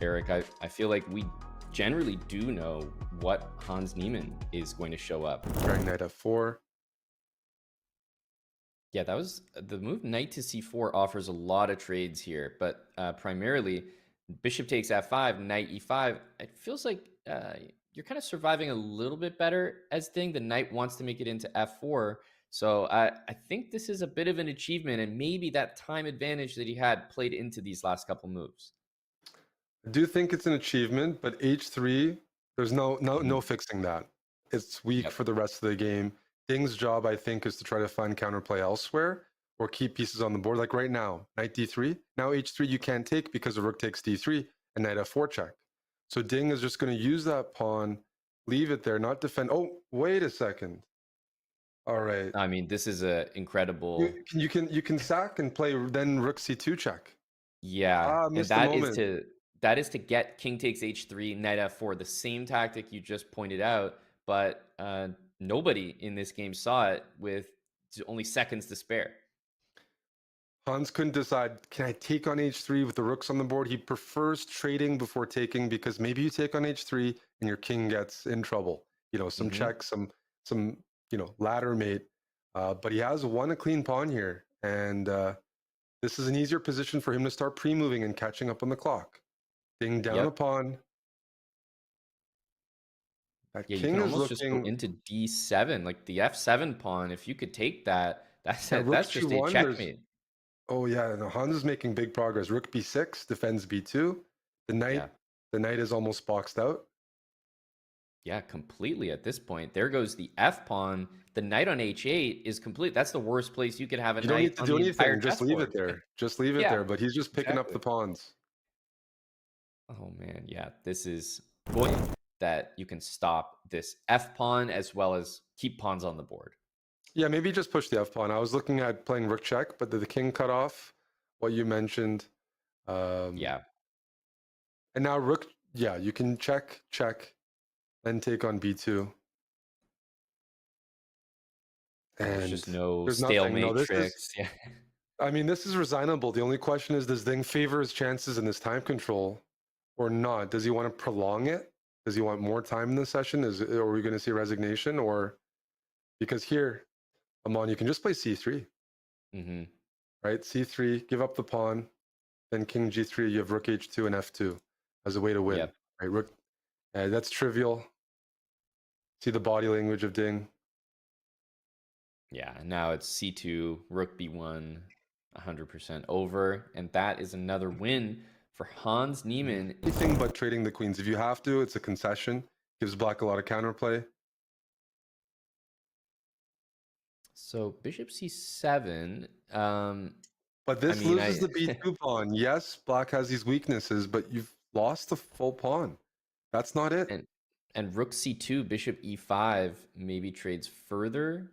Eric. I feel like we generally do know what Hans Niemann is going to show up. Trying knight f4. Yeah, that was the move. Knight to c4 offers a lot of trades here, but primarily bishop takes f5, knight e5. It feels like you're kind of surviving a little bit better as Ding. The knight wants to make it into f4. So I think this is a bit of an achievement, and maybe that time advantage that he had played into these last couple moves. I do think it's an achievement, but h3, there's no Mhm. fixing that. It's weak Yep. for the rest of the game. Ding's job, I think, is to try to find counterplay elsewhere or keep pieces on the board. Like right now, knight d3. Now h3 you can't take because the rook takes d3 and knight f4 check. So Ding is just going to use that pawn, leave it there, not defend. Oh, wait a second. All right. I mean, this is a incredible. You can sack and play then rook c2 check. Yeah, and Missed the moment. that is to get king takes h3, knight f4, the same tactic you just pointed out, but nobody in this game saw it with only seconds to spare. Hans couldn't decide, can I take on h3 with the rooks on the board? He prefers trading before taking because maybe you take on h3 and your king gets in trouble. You know, some checks, some ladder mate. But he has won a clean pawn here, and this is an easier position for him to start pre-moving and catching up on the clock. Ding down a Yep. pawn. That Yeah, you king can is almost just go looking. into d7, like the f7 pawn. If you could take that, At rook that's just a g1, there's. checkmate. Oh yeah, no, Hans is making big progress. Rook b6 defends b2. The Yeah. knight, the knight is almost boxed out. Yeah, completely at this point. There goes the f pawn. The knight on h8 is complete. That's the worst place you could have a You don't need knight to on do the entire anything. Just leave it chessboard. there. Just leave it Yeah, there. But he's just picking up exactly. the pawns. Oh man, yeah, this is boy that you can stop this f pawn as well as keep pawns on the board. Yeah, maybe just push the f pawn. I was looking at playing rook check, but the king cut off what you mentioned. Yeah, And now rook, yeah, you can check, then take on b2. there's just And no there's nothing. No, stalemate this is. tricks. Yeah, I mean, this is resignable. The only question is, does Ding favor his chances in this time control or not? Does he want to prolong it? Does he want more time in the session? Are we going to see resignation? Or because here, Amon, you can just play c3, hmm right? c3, give up the pawn, then king g3. You have rook h2 and f2 as a way to win, Yep. right? Rook, that's trivial. See the body language of Ding. Yeah, and now it's c2, rook b1, 100% over, and that is another win for Hans Niemann. Anything but trading the queens. If you have to, it's a concession. Gives black a lot of counterplay. So bishop c7. But this I mean, loses the b2 pawn. Yes, black has these weaknesses, but you've lost the full pawn. That's not it. and rook c2, bishop e5 maybe trades further.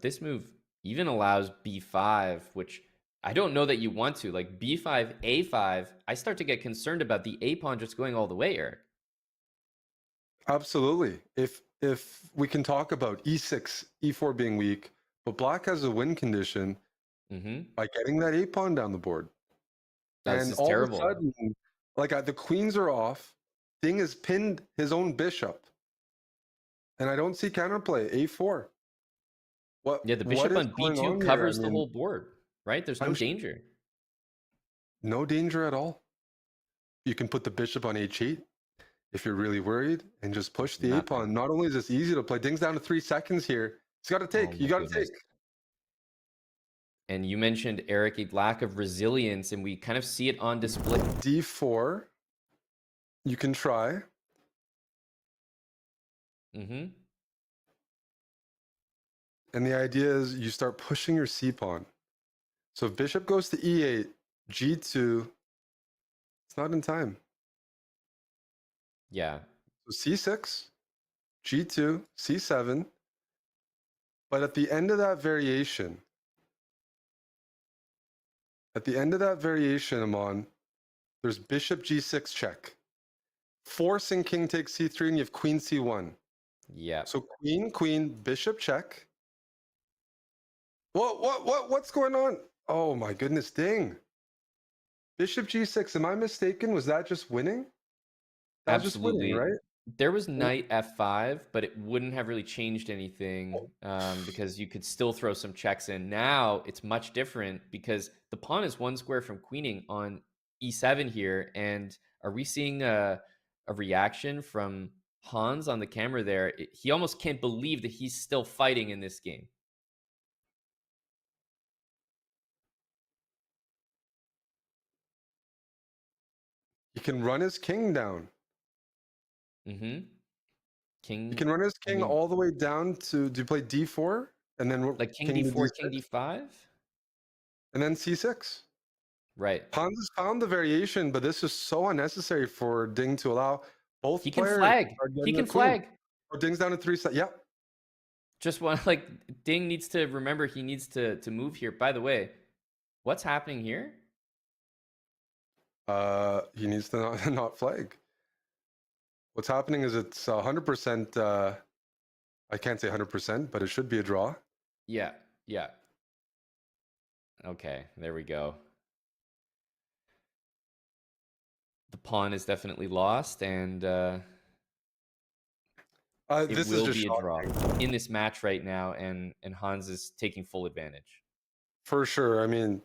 This move even allows b5, which I don't know that you want to. Like b5, a5, I start to get concerned about the a pawn just going all the way, Eric. Absolutely. If we can talk about e6, e4 being weak, but black has a win condition by getting that a pawn down the board. This And is all of a terrible. sudden, like the queens are off. Ding has pinned his own bishop. And I don't see counterplay. A4. Yeah, the What bishop is on going b2 on here? I covers the mean, whole board, right? There's no I'm danger. no danger at all. You can put the bishop on h8 if you're really worried and just push the a Nothing. pawn. Not only is this easy to play, Ding's down to 3 seconds here. He's got to take. Oh You my got to goodness. take. And you mentioned, Eric, a lack of resilience, and we kind of see it on display. d4. You can try. Mm-hmm. And the idea is you start pushing your c pawn. So if bishop goes to e8, g2, it's not in time. Yeah. So c6, g2, c7. But at the end of that variation, Amon, there's bishop g6 check, forcing king takes c3, and you have queen c1. Yeah. So queen, bishop check. What's going on? Oh my goodness, Ding. Bishop g6, am I mistaken? Was that just winning? That was just winning, Absolutely. right? There was knight f5, but it wouldn't have really changed anything because you could still throw some checks in. Now it's much different because the pawn is one square from queening on e7 here. And are we seeing a reaction from Hans on the camera there? He almost can't believe that he's still fighting in this game. He can run his king down. Mm-hmm. He King, can run his I king mean, all the way down to, do you play d4 and then like king king to d4, d6 king d5? and then c6? Right. Hans has found the variation, but this is so unnecessary for Ding to allow. Both He can players flag. are He getting the can queen. flag. Oh, Ding's down to 3 set. Yep. Just want like Ding needs to remember he needs to move here. By the way, what's happening here? He needs to not flag. What's happening is it's 100%. I can't say 100%, but it should be a draw. Yeah, yeah. Okay, there we go. The pawn is definitely lost, and it This is will just be a draw shocking. in this match right now, and Hans is taking full advantage. For sure. I mean,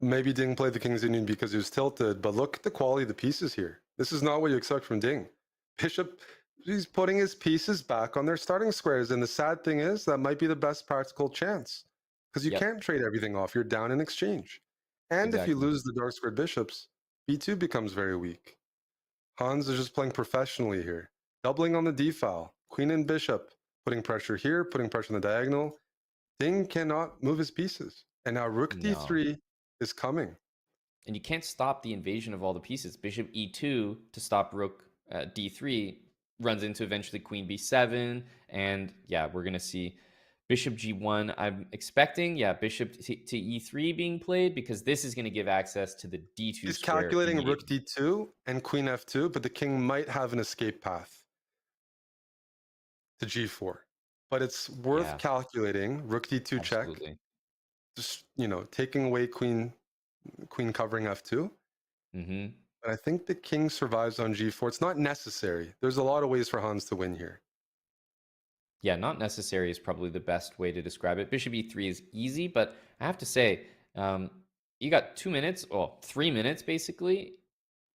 maybe Ding played the King's Indian because he was tilted, but look at the quality of the pieces here. This is not what you expect from Ding. Bishop, he's putting his pieces back on their starting squares. And the sad thing is that might be the best practical chance because you Yep, can't trade everything off. You're down in exchange. And if you exactly. lose the dark squared bishops, b2 becomes very weak. Hans is just playing professionally here, doubling on the d file, queen and bishop, putting pressure here, putting pressure on the diagonal. Ding cannot move his pieces. And now rook No. d3 is coming. And you can't stop the invasion of all the pieces. Bishop e2 to stop rook d3 runs into eventually queen b7. And yeah, we're going to see bishop g1. I'm expecting, yeah, bishop to e3 being played because this is going to give access to the d2 He's square calculating rook immediately. d2 and queen f2, but the king might have an escape path to g4. But it's worth Yeah, calculating rook d2 check, absolutely. just taking away queen covering f2. Hmm. But I think the king survives on g4. It's not necessary. There's a lot of ways for Hans to win here. Yeah, not necessary is probably the best way to describe it. Bishop e3 is easy, but I have to say, you got 2 minutes, well, 3 minutes basically.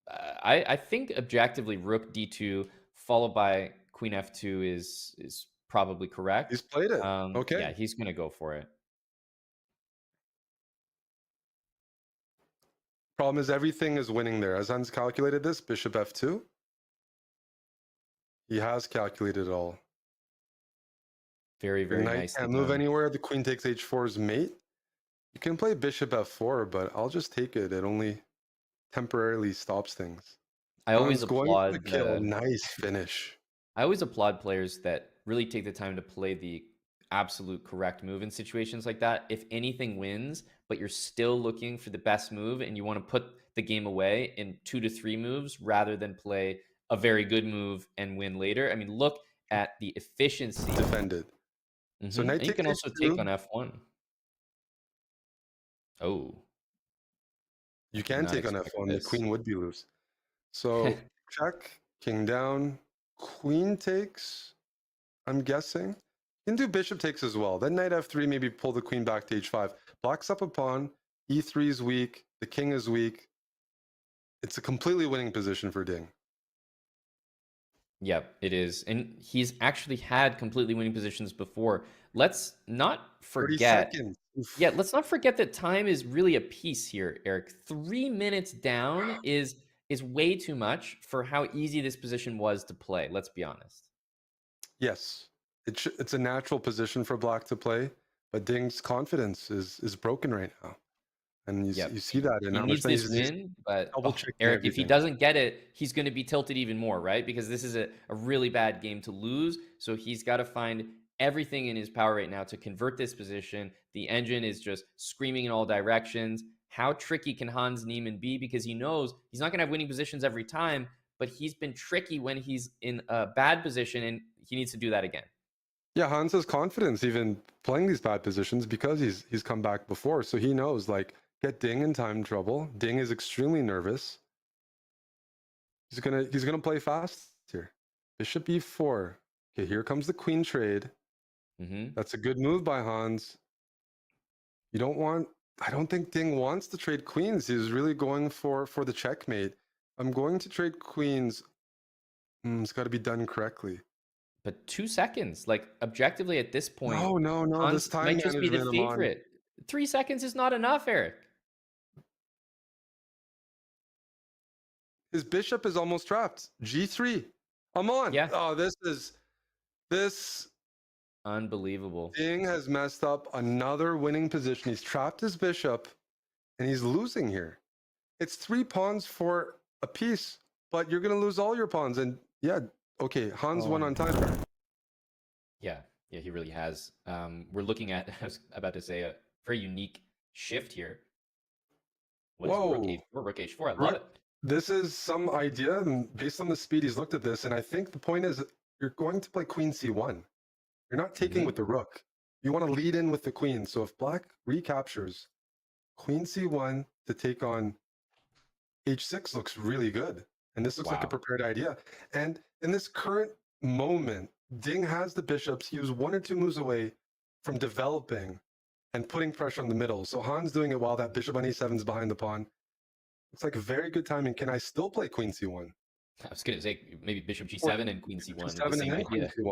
I think objectively rook d2 followed by queen f2 is probably correct. He's played it. Yeah, Okay. he's gonna go for it. Problem is everything is winning there. As Hans calculated this, bishop f2. He has calculated it all. Very, Your very knight nicely can't move done. anywhere. The queen takes h4's mate. You can play bishop f4, but I'll just take it. It only temporarily stops things. I always Hans going for the applaud kill. Nice finish. I always applaud players that really take the time to play the absolute correct move in situations like that. If anything wins, but you're still looking for the best move and you want to put the game away in 2 to 3 moves rather than play a very good move and win later. I mean, look at the efficiency. Defended. So And knight you takes can also take h2. on f1. Oh, I You did can not take on expect f1. The this. queen would be loose. So check, king down, queen takes, I'm guessing. You can do bishop takes as well. Then knight f3, maybe pull the queen back to h5. Blocks up a pawn. e3 is weak. The king is weak. It's a completely winning position for Ding. Yep, it is. And he's actually had completely winning positions before. Let's not 30 forget. seconds. Yeah, Oof. let's not forget that time is really a piece here, Eric. 3 minutes down is way too much for how easy this position was to play. Let's be honest. Yes, it's a natural position for Black to play, but Ding's confidence is broken right now. And you Yep. see that in He how much needs time this he's win, but double oh, checking Eric, if he everything. doesn't get it, he's going to be tilted even more, right? Because this is a really bad game to lose. So he's got to find everything in his power right now to convert this position. The engine is just screaming in all directions. How tricky can Hans Niemann be? Because he knows he's not going to have winning positions every time, but he's been tricky when he's in a bad position, and he needs to do that again. Yeah, Hans has confidence even playing these bad positions because he's come back before. So he knows, like, get Ding in time trouble. Ding is extremely nervous. He's gonna play fast here. Bishop e4. Okay, here comes the queen trade. That's a good move by Hans. You don't want. I don't think Ding wants to trade queens. He's really going for the checkmate. I'm going to trade queens. It's got to be done correctly. But 2 seconds, like objectively at this point, No. This Hans time might just be the management, I'm on. favorite. 3 seconds is not enough, Eric. His bishop is almost trapped. G3. I'm on. Yeah. Oh, this Unbelievable. Ding has messed up another winning position. He's trapped his bishop, and he's losing here. It's 3 pawns for a piece, but you're going to lose all your pawns. And yeah, okay, Hans won on time. Yeah, he really has. We're looking at, I was about to say, a very unique shift here. What is Rook Whoa. A4, Rook H4? I love it. This is some idea, and based on the speed he's looked at this, and I think the point is you're going to play Queen C1. You're not taking with the Rook. You want to lead in with the Queen. So if Black recaptures, Queen C1 to take on H6 looks really good. And this looks like a prepared idea. And in this current moment, Ding has the bishops. He was 1 or 2 moves away from developing and putting pressure on the middle. So Han's doing it while that bishop on E7 is behind the pawn. It's like a very good timing. Can I still play Queen C1? I was going to say maybe Bishop G7 and Queen C1. G7 and then Queen C1.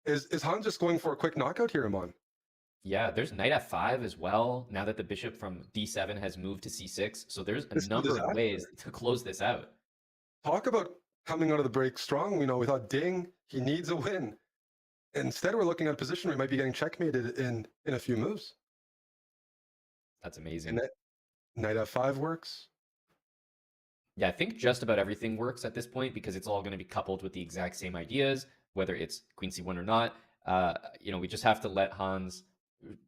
Is Han just going for a quick knockout here, Amon? Yeah, there's Knight F5 as well, now that the bishop from D7 has moved to C6. So there's a number of ways to close this out. Talk about coming out of the break strong. We thought Ding, he needs a win. Instead, we're looking at a position where we might be getting checkmated in a few moves. That's amazing. And Knight F5 works. Yeah, I think just about everything works at this point because it's all going to be coupled with the exact same ideas, whether it's Queen C1 or not. We just have to let Hans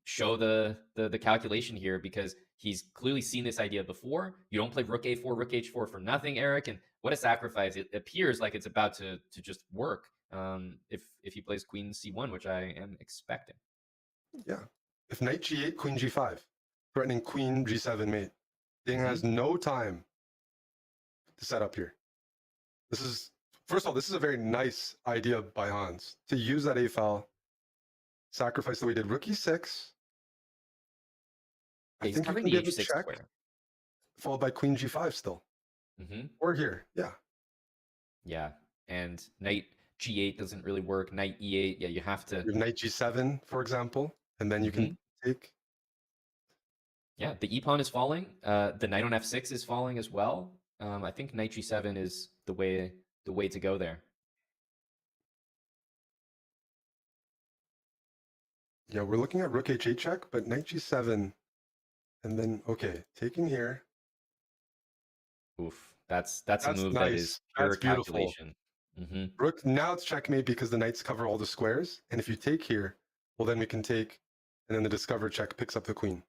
show the calculation here because he's clearly seen this idea before. You don't play Rook A4, Rook H4 for nothing, Eric. And what a sacrifice. It appears like it's about to just work if he plays Queen C1, which I am expecting. Yeah. If Knight G8, Queen G5, threatening Queen G7 mate, Ding has no time to set up here. First of all, this is a very nice idea by Hans to use that A file, sacrifice the way he did Rook E6. I think you can give a check, followed by Queen G5 still. Or here, yeah. Yeah, and Knight G8 doesn't really work. Knight E8, yeah, you have to... You have Knight G7, for example, and then you can take... Yeah, the E-pawn is falling. The Knight on F6 is falling as well. I think Knight G7 is the way to go there. Yeah, we're looking at Rook H8 check, but Knight G7, and then taking here. Oof, that's a move nice. That is pure calculation. Rook, now it's checkmate because the knights cover all the squares, and if you take here, well then we can take, and then the discover check picks up the queen.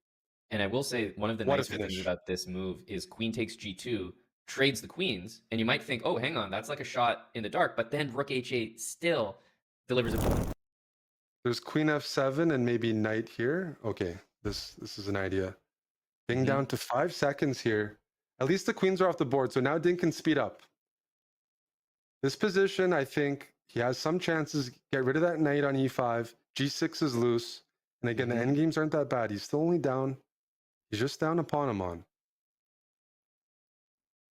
And I will say one of the nice things about this move is queen takes G2, trades the queens, and you might think, oh, hang on, that's like a shot in the dark, but then Rook H8 still delivers a... There's Queen F7 and maybe Knight here. Okay, this is an idea. Ding down to 5 seconds here. At least the queens are off the board, so now Ding can speed up. This position, I think he has some chances. Get rid of that knight on E5. G6 is loose. And again, the endgames aren't that bad. He's still only down. He's just down a pawn I'm on.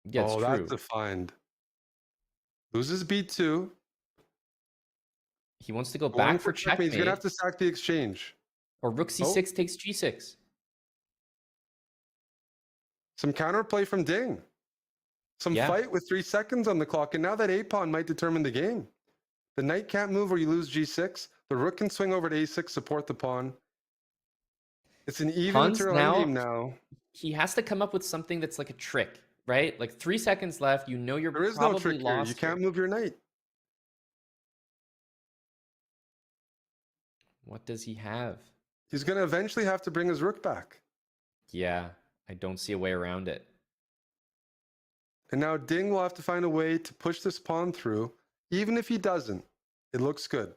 Yeah, it's true. That's defined. Loses B2. He wants to go back for checkmate. He's going to have to sack the exchange. Or Rook C6 takes G6. Some counterplay from Ding. Some fight with 3 seconds on the clock. And now that A-pawn might determine the game. The knight can't move or you lose G6. The rook can swing over to A6, support the pawn. It's an even material game now. He has to come up with something that's like a trick, right? Like 3 seconds left. You know you're probably no trick lost. Here. You can't move your knight. What does he have? He's going to eventually have to bring his rook back. Yeah, I don't see a way around it. And now Ding will have to find a way to push this pawn through. Even if he doesn't, it looks good.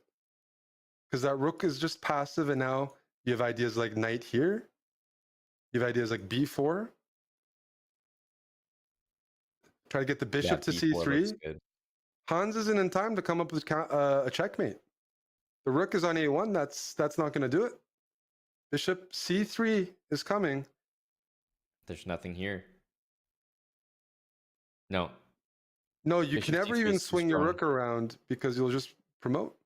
Because that rook is just passive, and now you have ideas like knight here. You have ideas like B4. Try to get the bishop to b4 looks c3. good. Hans isn't in time to come up with a checkmate. The rook is on a1. That's not going to do it. Bishop c3 is coming. There's nothing here. No. No, you Bishop can never c3 even is too swing your strong. rook around because you'll just promote.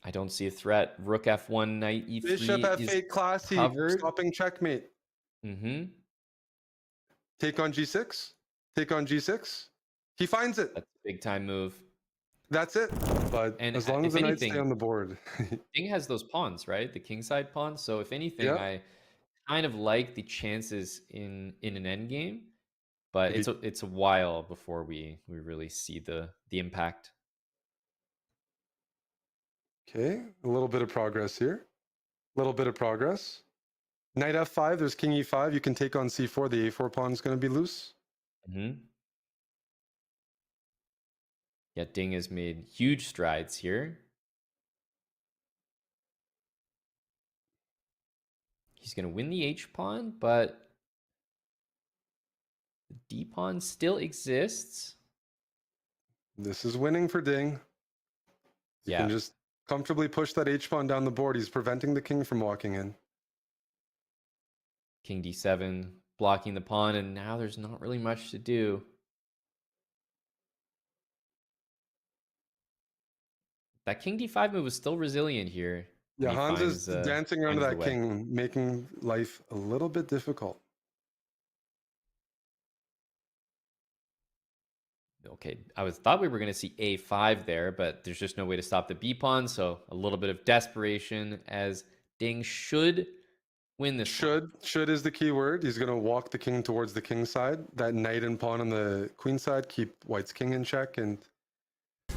I don't see a threat. Rook f1, knight e3 Bishop is f8 classy, covered. stopping checkmate. Take on g6. Take on g6. He finds it. That's a big time move. That's it. But And as long as the knights stay anything, on the board. Ding has those pawns, right? The kingside pawns. So if anything, Yeah. I kind of like the chances in an endgame, but Maybe. it's a while before we really see the impact. Okay, a little bit of progress here. A little bit of progress. Knight f5, there's king e5. You can take on c4. The a4 pawn is going to be loose. Yeah, Ding has made huge strides here. He's going to win the h pawn, but the d pawn still exists. This is winning for Ding. You can just comfortably push that h pawn down the board. He's preventing the king from walking in. King d7, blocking the pawn, and now there's not really much to do. That king d5 move was still resilient here. Yeah, Hans is dancing around that king, making life a little bit difficult. Okay, I thought we were going to see a5 there, but there's just no way to stop the b pawn, so a little bit of desperation as Ding should win this one. Should is the key word. He's going to walk the king towards the king side. That knight and pawn on the queen side keep white's king in check. And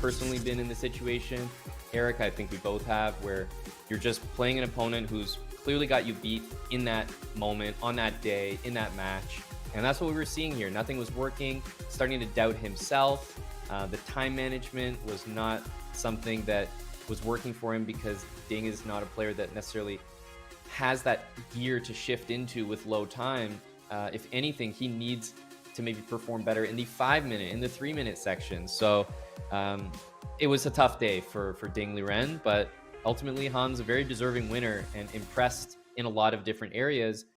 personally been in the situation, Eric, I think we both have, where you're just playing an opponent who's clearly got you beat in that moment, on that day, in that match. And that's what we were seeing here. Nothing was working, starting to doubt himself. The time management was not something that was working for him because Ding is not a player that necessarily has that gear to shift into with low time. If anything, he needs to maybe perform better in the 5-minute, in the 3-minute section. So it was a tough day for Ding Liren, but ultimately Hans a very deserving winner and impressed in a lot of different areas.